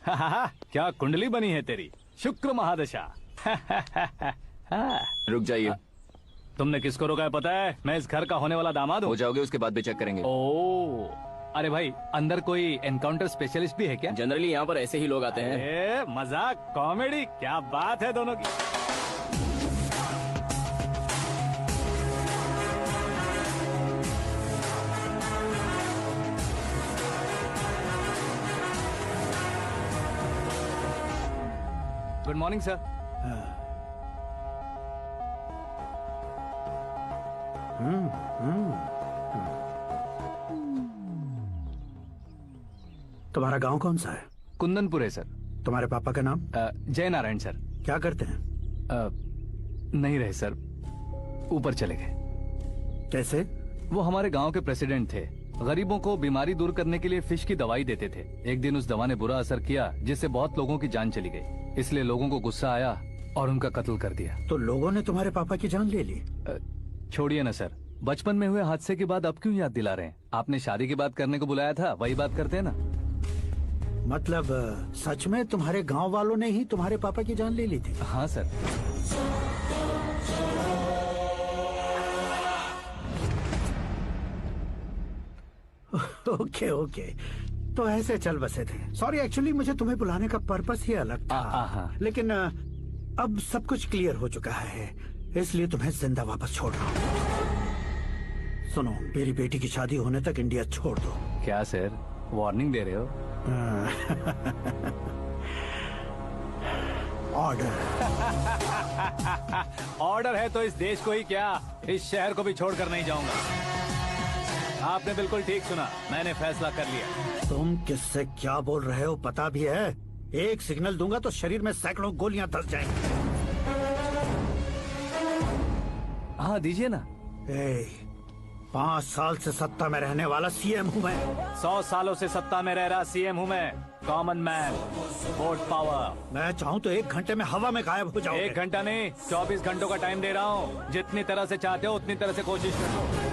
क्या कुंडली बनी है तेरी, शुक्र महादशा। रुक जाइए। तुमने किसको रोका है पता है? मैं इस घर का होने वाला दामाद हूँ। हो जाओगे उसके बाद भी चेक करेंगे। ओ, अरे भाई अंदर कोई एनकाउंटर स्पेशलिस्ट भी है क्या? जनरली यहाँ पर ऐसे ही लोग आते हैं। मजाक कॉमेडी, क्या बात है दोनों की। Good morning sir. तुम्हारा गांव कौन सा है? कुंदनपुर है सर। तुम्हारे पापा का नाम? जय नारायण सर। क्या करते हैं? नहीं रहे सर, ऊपर चले गए। कैसे? वो हमारे गांव के प्रेसिडेंट थे। गरीबों को बीमारी दूर करने के लिए फिश की दवाई देते थे। एक दिन उस दवा ने बुरा असर किया जिससे बहुत लोगों की जान चली गई। इसलिए लोगों को गुस्सा आया और उनका कत्ल कर दिया। तो लोगों ने तुम्हारे पापा की जान ले ली? छोड़िए ना सर, बचपन में हुए हादसे के बाद अब क्यों याद दिला रहे हैं? आपने शादी की बात करने को बुलाया था, वही बात करते हैं ना। मतलब सच में तुम्हारे गांव वालों ने ही तुम्हारे पापा की जान ले ली थी? हाँ सर। ओके ओके, तो ऐसे चल बसे थे। सॉरी, एक्चुअली मुझे तुम्हें बुलाने का पर्पस ही अलग था। लेकिन अब सब कुछ क्लियर हो चुका है, इसलिए तुम्हें जिंदा वापस छोड़ रहा हूँ। सुनो, मेरी बेटी की शादी होने तक इंडिया छोड़ दो। क्या सर, वार्निंग दे रहे हो? ऑर्डर। ऑर्डर है तो इस देश को ही क्या, इस शहर को भी छोड़कर नहीं जाऊंगा। आपने बिल्कुल ठीक सुना, मैंने फैसला कर लिया। तुम किससे क्या बोल रहे हो पता भी है? एक सिग्नल दूंगा तो शरीर में सैकड़ों गोलियां धस जाएंगी। हाँ दीजिए ना। 5 साल से सत्ता में रहने वाला सीएम हूँ मैं। 100 सालों से सत्ता में रह रहा सीएम हूँ मैं। Common man, vote power. मैं चाहूँ तो 1 घंटे में हवा में गायब हो जाऊँ। 1 घंटा नहीं, 24 घंटों का टाइम दे रहा हूँ। जितनी तरह से चाहते हो उतनी तरह से कोशिश करो।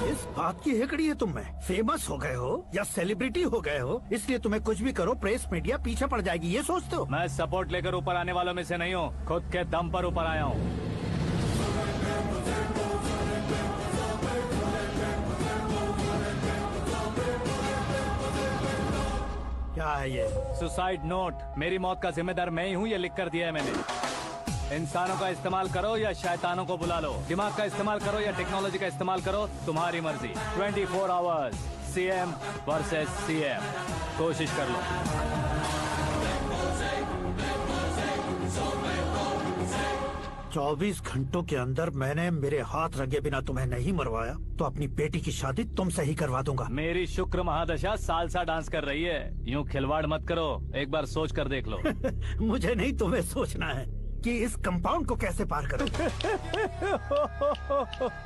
इस बात की हेकड़ी है तुम में? फेमस हो गए हो या सेलिब्रिटी हो गए हो, इसलिए तुम्हें कुछ भी करो प्रेस मीडिया पीछे पड़ जाएगी, ये सोचते हो? मैं सपोर्ट लेकर ऊपर आने वालों में से नहीं हूँ, खुद के दम पर ऊपर आया हूँ। क्या है ये? Suicide note. मेरी मौत का जिम्मेदार मैं ही हूँ, ये लिख कर दिया है मैंने। इंसानों का इस्तेमाल करो या शैतानों को बुला लो, दिमाग का इस्तेमाल करो या टेक्नोलॉजी का इस्तेमाल करो, तुम्हारी मर्जी। 24 आवर्स, सीएम वर्सेस सीएम, कोशिश कर लो। चौबीस घंटों के अंदर मैंने मेरे हाथ रंगे बिना तुम्हें नहीं मरवाया तो अपनी बेटी की शादी तुमसे ही करवा दूंगा। मेरी शुक्र महादशा सालसा डांस कर रही है, यूं खिलवाड़ मत करो, एक बार सोच कर देख लो। मुझे नहीं, तुम्हें सोचना है कि इस कंपाउंड को कैसे पार करो।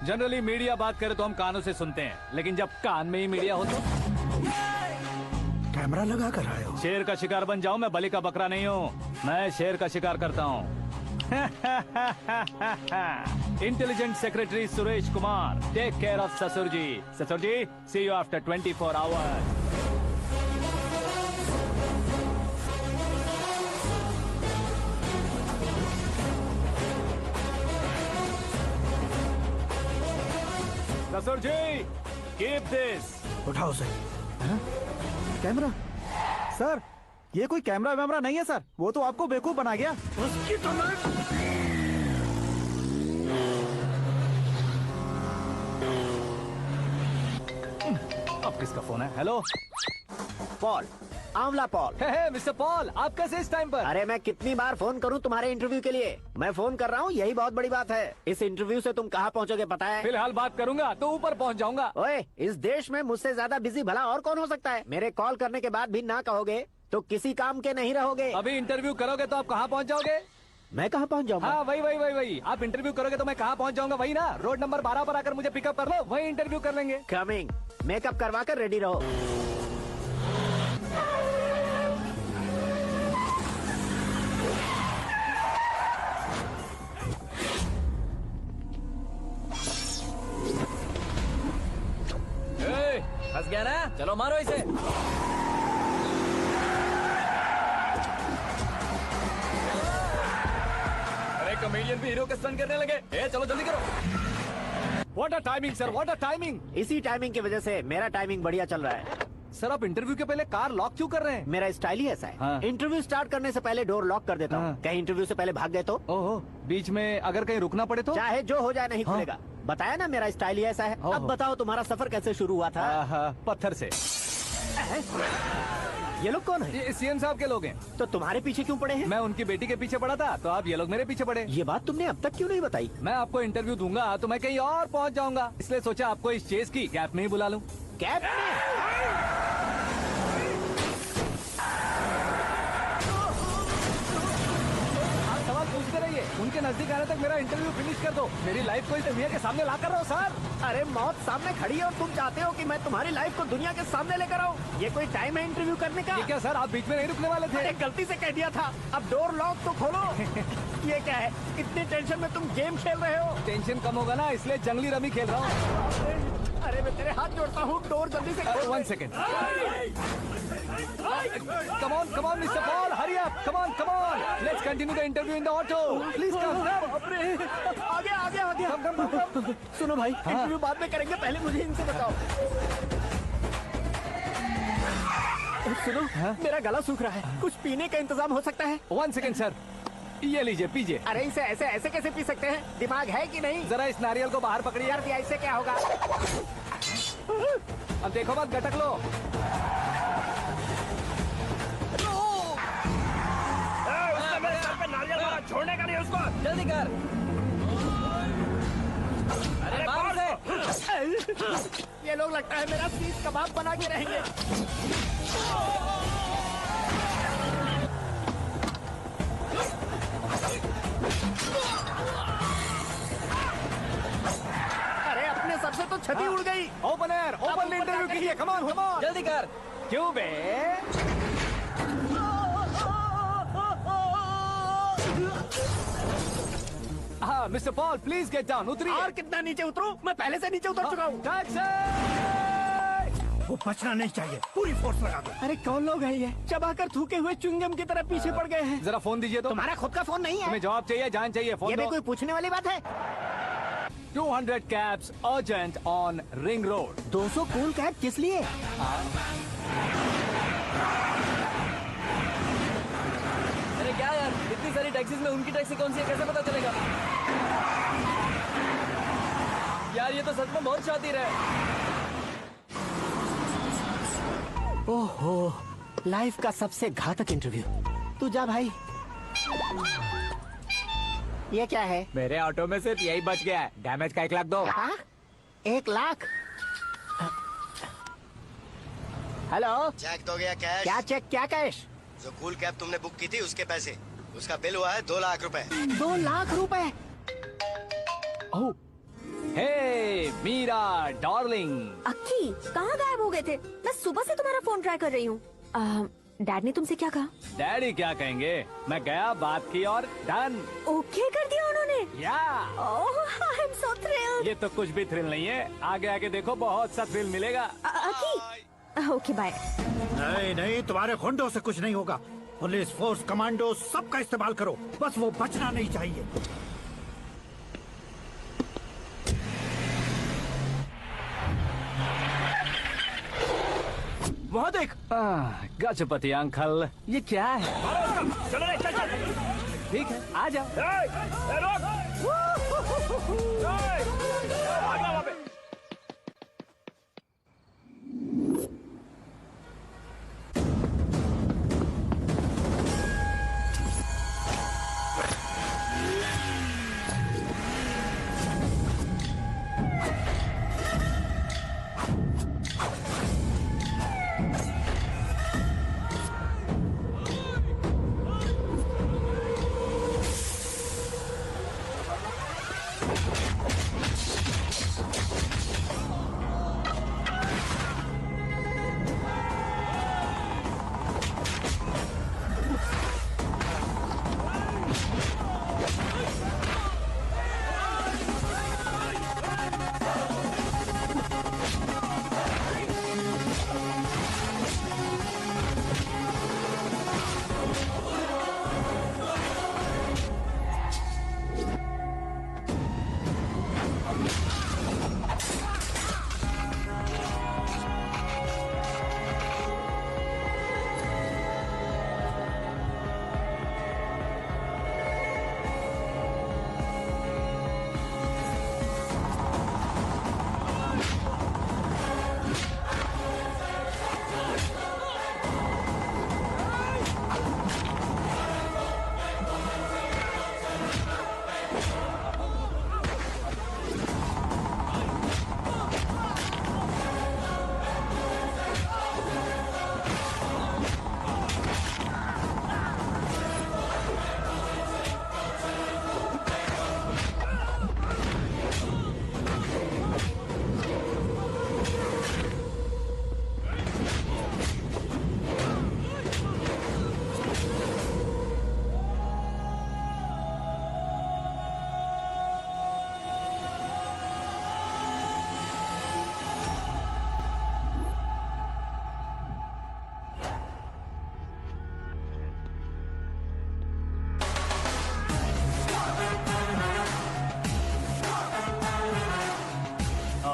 जनरली मीडिया बात करे तो हम कानों से सुनते हैं, लेकिन जब कान में ही मीडिया हो तो कैमरा लगा कर आए हो। शेर का शिकार बन जाऊं, मैं बलि का बकरा नहीं हूँ, मैं शेर का शिकार करता हूँ। Intelligent secretary Suresh Kumar, take care of ससुर जी। ससुर जी, सी यू आफ्टर 24 आवर्स। ससुर जी, कीप दिस। उठाओ उसे। कैमरा? सर, ये कोई कैमरा वैमरा नहीं है सर, वो तो आपको बेवकूफ बना गया। उसकी तो अब किसका फोन है? हेलो पॉल, आंवला पॉल। मिस्टर पॉल, आप कैसे इस टाइम पर? अरे मैं कितनी बार फोन करूं तुम्हारे इंटरव्यू के लिए? मैं फोन कर रहा हूं, यही बहुत बड़ी बात है। इस इंटरव्यू से तुम कहां पहुंचोगे पता है? फिलहाल बात करूंगा तो ऊपर पहुंच जाऊंगा। ओए, इस देश में मुझसे ज्यादा बिजी भला और कौन हो सकता है? मेरे कॉल करने के बाद भी ना कहोगे तो किसी काम के नहीं रहोगे। अभी इंटरव्यू करोगे तो आप कहाँ पहुँच जाओगे? मैं कहाँ पहुँच जाऊंगा? हाँ वही। आप इंटरव्यू करोगे तो मैं कहाँ पहुँच जाऊंगा? वही ना, रोड नंबर 12 पर आकर मुझे पिकअप कर लो, वही इंटरव्यू कर लेंगे। कमिंग। मेकअप करवा कर रेडी रहो। फंस गया ना, चलो मारो इसे। विलियन भी हीरो के स्टंट करने लगे। ए चलो जल्दी करो। What a timing sir, what a timing. इसी टाइमिंग की वजह से मेरा टाइमिंग बढ़िया चल रहा है। सर आप इंटरव्यू के पहले कार लॉक क्यों कर रहे हैं? मेरा स्टाइल ही ऐसा है। हाँ। इंटरव्यू स्टार्ट करने से पहले डोर लॉक कर देता हूँ। हाँ। कहीं इंटरव्यू से पहले भाग गए तो ओहो, बीच में अगर कहीं रुकना पड़े तो? चाहे जो हो जाए नहीं हाँ। खुलेगा। बताया ना मेरा स्टाइल ही ऐसा है। ओहो। अब बताओ तुम्हारा सफर कैसे शुरू हुआ था? पत्थर से। ये लोग कौन है? ये सीएम साहब के लोग हैं। तो तुम्हारे पीछे क्यों पड़े हैं? मैं उनकी बेटी के पीछे पड़ा था, तो आप ये लोग मेरे पीछे पड़े। ये बात तुमने अब तक क्यों नहीं बताई? मैं आपको इंटरव्यू दूंगा तो मैं कहीं और पहुंच जाऊंगा, इसलिए सोचा आपको इस चेस की गैप में ही बुला लूं। कैब में? आप सवाल पूछते रहिए, उनके नजदीक आने तक मेरा इंटरव्यू फिनिश कर दो। मेरी लाइफ को इस दुनिया के सामने ला कर रहो सर। अरे मौत सामने खड़ी है और तुम चाहते हो कि मैं तुम्हारी लाइफ को दुनिया के सामने लेकर आऊं? ये कोई टाइम है इंटरव्यू करने का? ये क्या सर, आप बीच में नहीं रुकने वाले थे? अरे गलती से कह दिया था। अब डोर लॉक तो खोलो। ये क्या है? इतनी टेंशन में तुम गेम खेल रहे हो? टेंशन कम होगा ना, इसलिए जंगली रमी खेल रहा हूँ। अरे मैं तेरे हाथ जोड़ता हूँ, डोर जल्दी से खोल। 1 second. Come on, Mr. Paul, hurry up. Come on. Let's continue the interview in the auto. Please come. आगे। Come. सुनो भाई, इंटरव्यू बाद में करेंगे, पहले मुझे इनसे बताओ। सुनो, मेरा गला सूख रहा है, कुछ पीने का इंतजाम हो सकता है? 1 सेकेंड सर, ये लीजिए पीजिए। अरे इसे ऐसे कैसे पी सकते हैं? दिमाग है कि नहीं? जरा इस नारियल को बाहर पकड़िए। यार दिया, इससे क्या होगा? अब देखो मत, गटक लो। छोड़ने का नहीं उसको। जल्दी कर। अरे बाहर से। ये लोग लगता है मेरा सीख कबाब बना के रहेंगे। अरे अपने सर से तो छती उड़ गई। ओपन एयर, ओपन इंटरव्यू कीजिए। Come on. जल्दी कर। क्यों बे? हाँ mister Paul, please get down. उतरिए। और कितना नीचे उतरूं? मैं पहले से नीचे उतर चुका हूँ। टैक्सी! वो बचना नहीं चाहिए, पूरी फोर्स लगा दो। अरे कौन लोग हैं ये? चबाकर थूके हुए च्युइंगम की तरह पीछे पड़ गए हैं। जरा फोन दीजिए तो। तुम्हारा खुद का फोन नहीं है? तुम्हें जवाब चाहिए, जान चाहिए, फोन ये भी दो। कोई पूछने वाली बात है? 200 cabs urgent on Ring Road. 200 cool cab किस लिए? अरे क्या यार, इतनी सारी टैक्सीज में उनकी टैक्सी कौन सी है, कैसे पता चलेगा? यार ये तो सच में बहुत शातिर है। ओहो, लाइफ का सबसे घातक इंटरव्यू। तू जा भाई। ये क्या है? मेरे ऑटो में सिर्फ यही बच गया है, डैमेज का 1 लाख दो। हाँ? 1 लाख? हेलो, चेक तो गया कैश। क्या चेक, क्या कैश? जो कूल कैब तुमने बुक की थी उसके पैसे, उसका बिल हुआ है 2 लाख रुपए। 2 लाख रुपए? ओह, हे मीरा डार्लिंग। अक्की, कहाँ गायब हो गए थे? मैं सुबह से तुम्हारा फोन ट्राई कर रही हूँ। डैड ने तुमसे क्या कहा? डैडी क्या कहेंगे, मैं गया, बात की और डन। ओके कर दिया उन्होंने? या ओह, आई एम सो थ्रिल्ड। ये तो कुछ भी थ्रिल नहीं है, आगे आगे देखो बहुत सा थ्रिल मिलेगा। अक्की, ओके बाय। नहीं, तुम्हारे होंडो से कुछ नहीं होगा। पुलिस फोर्स, कमांडो, सबका इस्तेमाल करो, बस वो बचना नहीं चाहिए। वहाँ देख। गजपति अंकल, ये क्या है? चलो रे, चल। ठीक है, आ जाओ।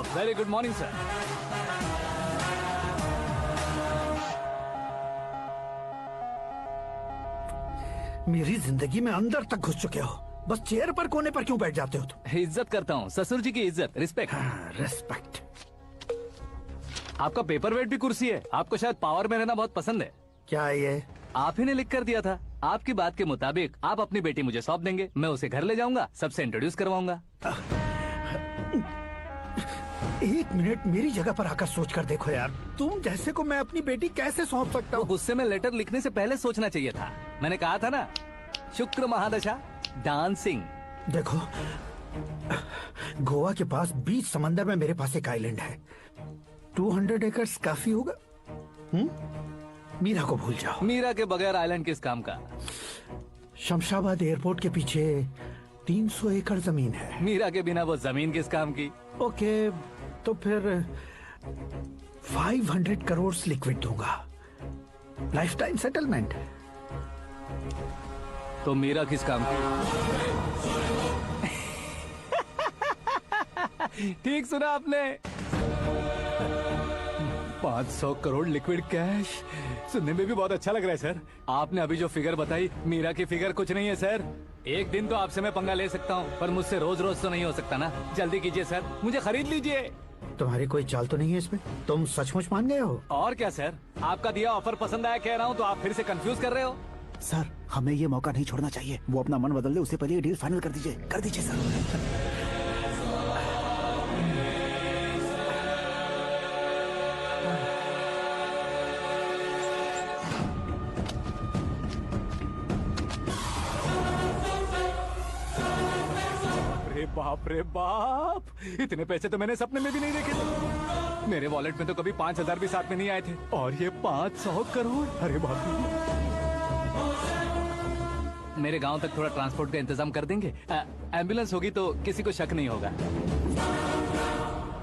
Very good morning sir. मेरी जिंदगी में अंदर तक घुस चुके हो, बस चेयर पर कोने पर क्यों बैठ जाते हो तुम? इज्जत करता हूँ, ससुर जी की इज्जत, रिस्पेक्ट। रेस्पेक्ट। आपका पेपर वेट भी कुर्सी है। आपको शायद पावर में रहना बहुत पसंद है। क्या ये? आप ही ने लिख कर दिया था। आपकी बात के मुताबिक आप अपनी बेटी मुझे सौंप देंगे, मैं उसे घर ले जाऊंगा, सबसे इंट्रोड्यूस करवाऊंगा। एक मिनट मेरी जगह पर आकर सोच कर देखो यार, तुम जैसे को मैं अपनी बेटी कैसे सौंप सकता तो हूँ? गुस्से में लेटर लिखने से पहले सोचना चाहिए था। मैंने कहा था ना, शुक्र महादशा डांसिंग। देखो, गोवा के पास बीच समंदर में मेरे पास एक आइलैंड है। 200 एकर्स काफी होगा। मीरा को भूल जाओ। मीरा के बगैर आइलैंड किस काम का? शमशाबाद एयरपोर्ट के पीछे 300 एकड़ जमीन है। मीरा के बिना वो जमीन किस काम की? ओके, तो फिर 500 करोड़ लिक्विड दूंगा, लाइफ टाइम सेटलमेंट। तो मीरा किस काम की? ठीक सुना आपने, 500 करोड़ लिक्विड कैश। सुनने में भी बहुत अच्छा लग रहा है सर। आपने अभी जो फिगर बताई, मीरा की फिगर कुछ नहीं है सर। एक दिन तो आपसे मैं पंगा ले सकता हूँ, पर मुझसे रोज रोज तो नहीं हो सकता ना। जल्दी कीजिए सर, मुझे खरीद लीजिए। तुम्हारी कोई चाल तो नहीं है इसमें? तुम सचमुच मान गए हो? और क्या सर, आपका दिया ऑफर पसंद आया कह रहा हूँ, तो आप फिर से कंफ्यूज कर रहे हो। सर, हमें ये मौका नहीं छोड़ना चाहिए। वो अपना मन बदल दे, उससे पहले ये डील फाइनल कर दीजिए। कर दीजिए सर। बाप रे बाप, इतने पैसे तो मैंने सपने में भी नहीं देखे थे। मेरे वॉलेट में तो कभी 5,000 भी साथ में नहीं आए थे, और ये 500 करोड़। अरे बाप रे। मेरे गांव तक थोड़ा ट्रांसपोर्ट का इंतजाम कर देंगे? एम्बुलेंस होगी तो किसी को शक नहीं होगा।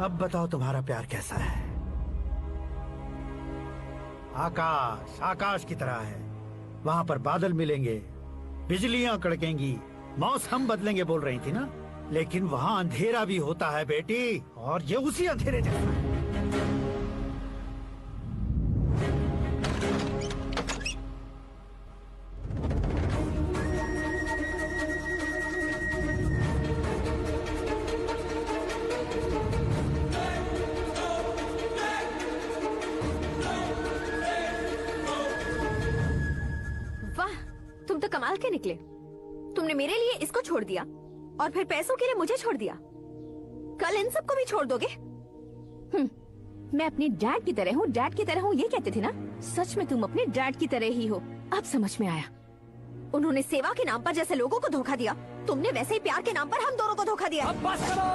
अब बताओ तुम्हारा प्यार कैसा है? आकाश आकाश की तरह है, वहाँ पर बादल मिलेंगे, बिजलियां कड़केंगी, मौसम बदलेंगे बोल रही थी ना। लेकिन वहाँ अंधेरा भी होता है बेटी, और ये उसी अंधेरे जैसा है। वाह, तुम तो कमाल के निकले। तुमने मेरे लिए इसको छोड़ दिया और फिर पैसों के लिए मुझे छोड़ दिया। कल इन सबको भी छोड़ दोगे? मैं अपने डैड की तरह हूँ, डैड की तरह हूँ, ये कहते थे ना। सच में तुम अपने डैड की तरह ही हो। अब समझ में आया। उन्होंने सेवा के नाम पर जैसे लोगों को धोखा दिया, तुमने वैसे ही प्यार के नाम पर हम दोनों को धोखा दिया। अब बस करो।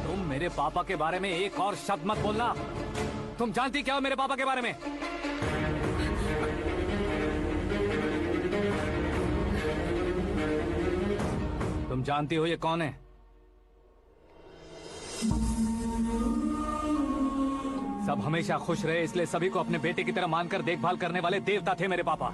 तुम मेरे पापा के बारे में एक और शब्द मत बोलना। तुम जानती क्या हो मेरे पापा के बारे में? तुम जानती हो ये कौन है? सब हमेशा खुश रहे, इसलिए सभी को अपने बेटे की तरह मानकर देखभाल करने वाले देवता थे मेरे पापा।